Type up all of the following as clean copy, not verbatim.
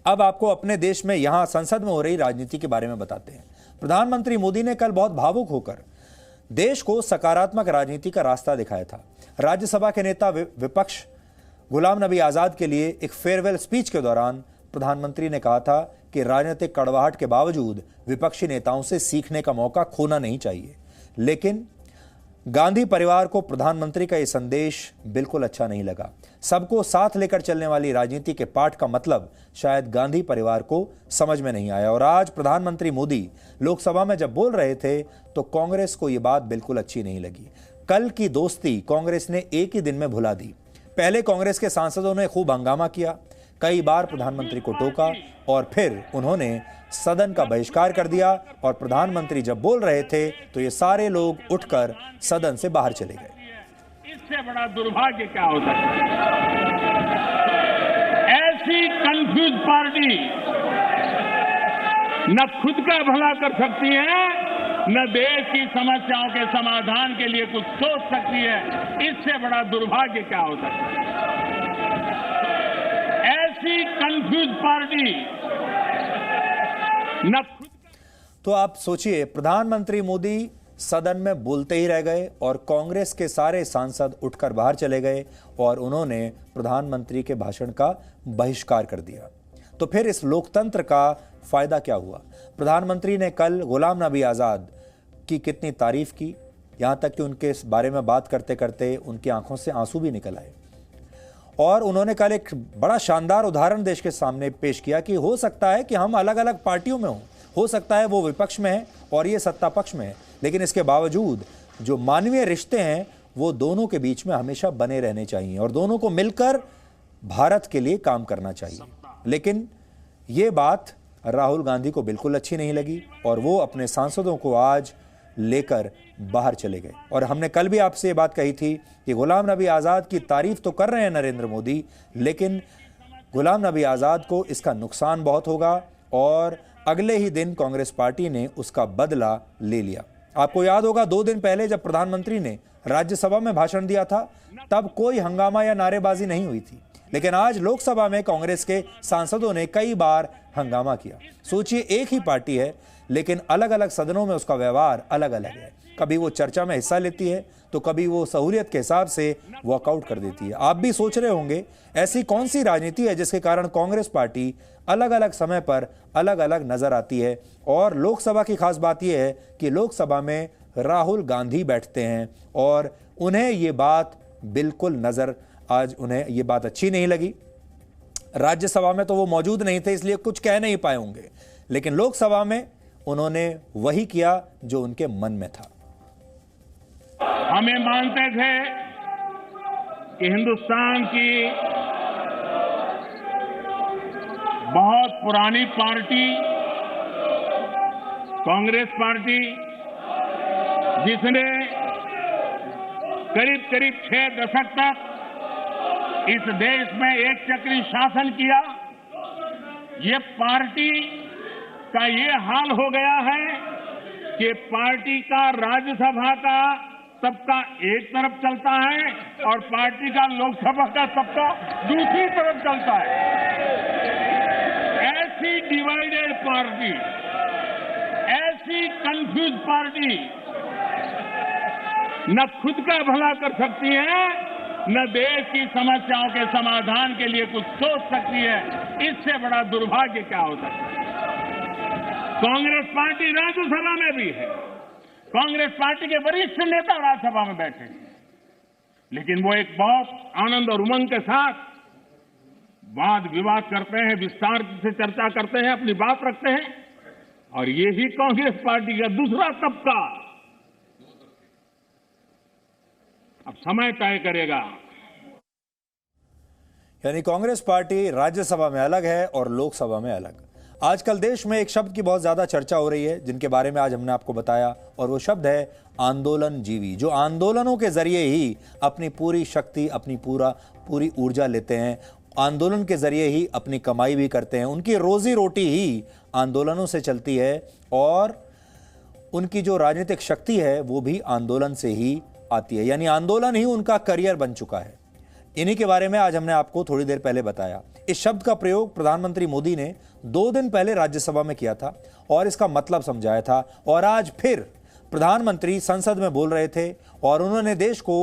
अब आपको अपने देश में यहां संसद में हो रही राजनीति के बारे में बताते हैं। प्रधानमंत्री मोदी ने कल बहुत भावुक होकर देश को सकारात्मक राजनीति का रास्ता दिखाया था। राज्यसभा के नेता विपक्ष गुलाम नबी आजाद के लिए एक फेयरवेल स्पीच के दौरान प्रधानमंत्री ने कहा था कि राजनीतिक कड़वाहट के बावजूद विपक्षी नेताओं से सीखने का मौका खोना नहीं चाहिए। लेकिन गांधी परिवार को प्रधानमंत्री का यह संदेश बिल्कुल अच्छा नहीं लगा। सबको साथ लेकर चलने वाली राजनीति के पाठ का मतलब शायद गांधी परिवार को समझ में नहीं आया। और आज प्रधानमंत्री मोदी लोकसभा में जब बोल रहे थे तो कांग्रेस को यह बात बिल्कुल अच्छी नहीं लगी। कल की दोस्ती कांग्रेस ने एक ही दिन में भुला दी। पहले कांग्रेस के सांसदों ने खूब हंगामा किया, कई बार प्रधानमंत्री को टोका और फिर उन्होंने सदन का बहिष्कार कर दिया। और प्रधानमंत्री जब बोल रहे थे तो ये सारे लोग उठकर सदन से बाहर चले गए। इससे बड़ा दुर्भाग्य क्या हो सकता है? ऐसी कंफ्यूज पार्टी न खुद का भला कर सकती है, न देश की समस्याओं के समाधान के लिए कुछ सोच सकती है। इससे बड़ा दुर्भाग्य क्या हो सकता है? ऐसी कंफ्यूज पार्टी न खुद। तो आप सोचिए, प्रधानमंत्री मोदी सदन में बोलते ही रह गए और कांग्रेस के सारे सांसद उठकर बाहर चले गए और उन्होंने प्रधानमंत्री के भाषण का बहिष्कार कर दिया। तो फिर इस लोकतंत्र का फायदा क्या हुआ? प्रधानमंत्री ने कल गुलाम नबी आजाद की कितनी तारीफ की, यहां तक कि उनके इस बारे में बात करते करते उनकी आंखों से आंसू भी निकल आए। और उन्होंने कल एक बड़ा शानदार उदाहरण देश के सामने पेश किया कि हो सकता है कि हम अलग अलग पार्टियों में हो सकता है वो विपक्ष में है और ये सत्ता पक्ष में है, लेकिन इसके बावजूद जो मानवीय रिश्ते हैं वो दोनों के बीच में हमेशा बने रहने चाहिए और दोनों को मिलकर भारत के लिए काम करना चाहिए। लेकिन ये बात राहुल गांधी को बिल्कुल अच्छी नहीं लगी और वो अपने सांसदों को आज लेकर बाहर चले गए। और हमने कल भी आपसे ये बात कही थी कि गुलाम नबी आजाद की तारीफ तो कर रहे हैं नरेंद्र मोदी, लेकिन गुलाम नबी आजाद को इसका नुकसान बहुत होगा और अगले ही दिन कांग्रेस पार्टी ने उसका बदला ले लिया। आपको याद होगा 2 दिन पहले जब प्रधानमंत्री ने राज्यसभा में भाषण दिया था तब कोई हंगामा या नारेबाजी नहीं हुई थी, लेकिन आज लोकसभा में कांग्रेस के सांसदों ने कई बार हंगामा किया। सोचिए, एक ही पार्टी है लेकिन अलग अलग सदनों में उसका व्यवहार अलग अलग है। कभी वो चर्चा में हिस्सा लेती है तो कभी वो सहूलियत के हिसाब से वॉकआउट कर देती है। आप भी सोच रहे होंगे ऐसी कौन सी राजनीति है जिसके कारण कांग्रेस पार्टी अलग अलग समय पर अलग अलग नजर आती है। और लोकसभा की खास बात यह है कि लोकसभा में राहुल गांधी बैठते हैं और उन्हें ये बात बिल्कुल आज उन्हें ये बात अच्छी नहीं लगी। राज्यसभा में तो वो मौजूद नहीं थे इसलिए कुछ कह नहीं पाए होंगे, लेकिन लोकसभा में उन्होंने वही किया जो उनके मन में था। हमें मानते थे कि हिंदुस्तान की बहुत पुरानी पार्टी कांग्रेस पार्टी, जिसने करीब करीब 6 दशक तक इस देश में एक चक्री शासन किया, ये पार्टी का ये हाल हो गया है कि पार्टी का राज्यसभा का सबका एक तरफ चलता है और पार्टी का लोकसभा का सबका दूसरी तरफ चलता है। ऐसी डिवाइडेड पार्टी, ऐसी कंफ्यूज पार्टी न खुद का भला कर सकती है, न देश की समस्याओं के समाधान के लिए कुछ सोच सकती है। इससे बड़ा दुर्भाग्य क्या हो सकता है? कांग्रेस पार्टी राज्यसभा में भी है, कांग्रेस पार्टी के वरिष्ठ नेता राज्यसभा में बैठे हैं, लेकिन वो एक बहुत आनंद और उमंग के साथ वाद विवाद करते हैं, विस्तार से चर्चा करते हैं, अपनी बात रखते हैं। और यही कांग्रेस पार्टी का दूसरा तबका अब समय तय करेगा। यानी कांग्रेस पार्टी राज्यसभा में अलग है और लोकसभा में अलग। आजकल देश में एक शब्द की बहुत ज्यादा चर्चा हो रही है जिनके बारे में आज हमने आपको बताया, और वो शब्द है आंदोलन जीवी, जो आंदोलनों के जरिए ही अपनी पूरी शक्ति, अपनी पूरी ऊर्जा लेते हैं, आंदोलन के जरिए ही अपनी कमाई भी करते हैं, उनकी रोजी रोटी ही आंदोलनों से चलती है और उनकी जो राजनीतिक शक्ति है वो भी आंदोलन से ही आती है। यानी आंदोलन ही उनका करियर बन चुका है। इन्हीं के बारे में आज हमने आपको थोड़ी देर पहले बताया। इस शब्द का प्रयोग प्रधानमंत्री मोदी ने 2 दिन पहले राज्यसभा में किया था और इसका मतलब समझाया था, और आज फिर प्रधानमंत्री संसद में बोल रहे थे और उन्होंने देश को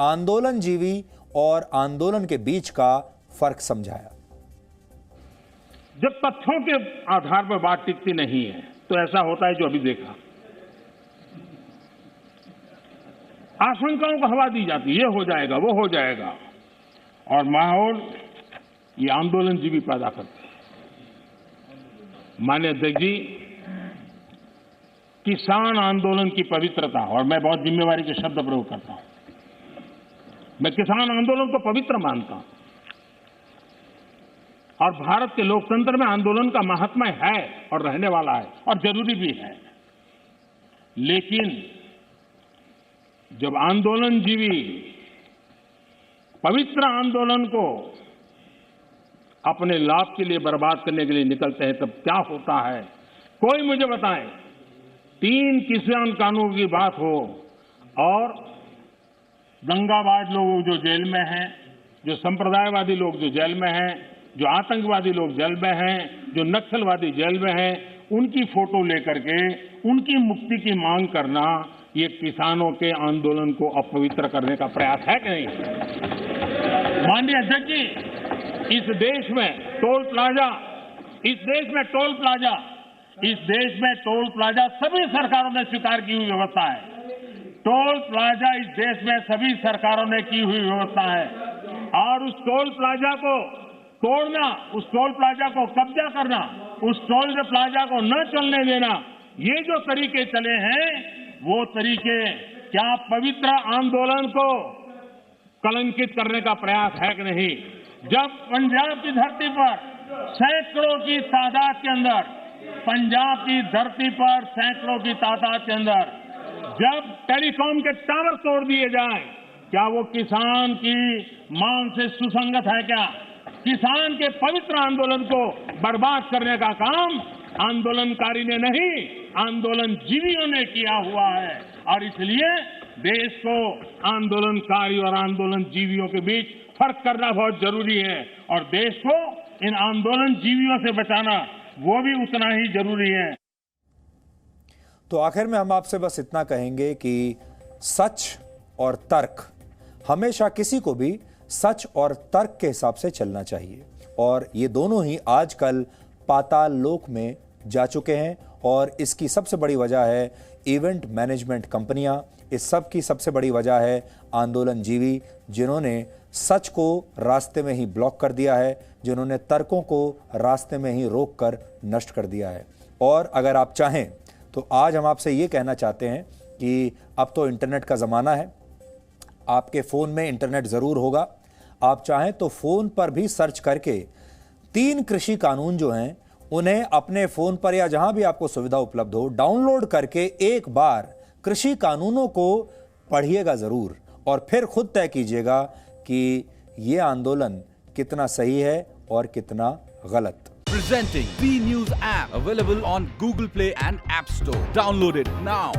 आंदोलनजीवी और आंदोलन के बीच का फर्क समझाया। जब तथ्यों के आधार पर बात टिकती नहीं है तो ऐसा होता है जो अभी देखा, आशंकाओं को हवा दी जाती है, ये हो जाएगा वो हो जाएगा, और माहौल ये आंदोलनजीवी पैदा करते हैं। माननीय अध्यक्ष जी, किसान आंदोलन की पवित्रता, और मैं बहुत जिम्मेवारी के शब्द प्रयोग करता हूं, मैं किसान आंदोलन को पवित्र मानता हूं और भारत के लोकतंत्र में आंदोलन का महात्म्य है और रहने वाला है और जरूरी भी है। लेकिन जब आंदोलनजीवी पवित्र आंदोलन को अपने लाभ के लिए बर्बाद करने के लिए निकलते हैं, तब क्या होता है? कोई मुझे बताएं, 3 किसान कानून की बात हो और दंगाबाज लोग जो जेल में हैं, जो संप्रदायवादी लोग जो जेल में हैं, जो आतंकवादी लोग जेल में हैं, जो नक्सलवादी जेल में हैं, उनकी फोटो लेकर के उनकी मुक्ति की मांग करना, ये किसानों के आंदोलन को अपवित्र करने का प्रयास है कि नहीं? माननीय अध्यक्ष जी, इस देश में टोल प्लाजा, सभी सरकारों ने स्वीकार की हुई व्यवस्था है। टोल प्लाजा इस देश में सभी सरकारों ने की हुई व्यवस्था है, और उस टोल प्लाजा को तोड़ना, उस टोल प्लाजा को कब्जा करना, उस टोल प्लाजा को न चलने देना, ये जो तरीके चले हैं, वो तरीके क्या पवित्र आंदोलन को कलंकित करने का प्रयास है कि नहीं? जब पंजाब की धरती पर सैकड़ों की तादाद के अंदर, पंजाब की धरती पर सैकड़ों की तादाद के अंदर जब टेलीकॉम के टावर तोड़ दिए जाएं, क्या वो किसान की मांग से सुसंगत है? क्या किसान के पवित्र आंदोलन को बर्बाद करने का काम आंदोलनकारी ने नहीं, आंदोलनजीवियों ने किया हुआ है, और इसलिए देश को आंदोलनकारी और आंदोलनजीवियों के बीच फर्क करना बहुत जरूरी है, और देश को इन आंदोलनजीवियों से बचाना वो भी उतना ही जरूरी है। तो आखिर में हम आपसे बस इतना कहेंगे कि सच और तर्क, हमेशा किसी को भी सच और तर्क के हिसाब से चलना चाहिए, और ये दोनों ही आजकल पाताल लोक में जा चुके हैं, और इसकी सबसे बड़ी वजह है इवेंट मैनेजमेंट कंपनियां, इस सब की सबसे बड़ी वजह है आंदोलनजीवी, जिन्होंने सच को रास्ते में ही ब्लॉक कर दिया है, जिन्होंने तर्कों को रास्ते में ही रोक कर नष्ट कर दिया है। और अगर आप चाहें तो आज हम आपसे ये कहना चाहते हैं कि अब तो इंटरनेट का ज़माना है, आपके फ़ोन में इंटरनेट ज़रूर होगा, आप चाहें तो फ़ोन पर भी सर्च करके 3 कृषि कानून जो हैं उन्हें अपने फ़ोन पर या जहां भी आपको सुविधा उपलब्ध हो डाउनलोड करके एक बार कृषि कानूनों को पढ़िएगा ज़रूर, और फिर खुद तय कीजिएगा कि ये आंदोलन कितना सही है और कितना गलत। Presenting B News app, available on Google Play and App Store. Download it now.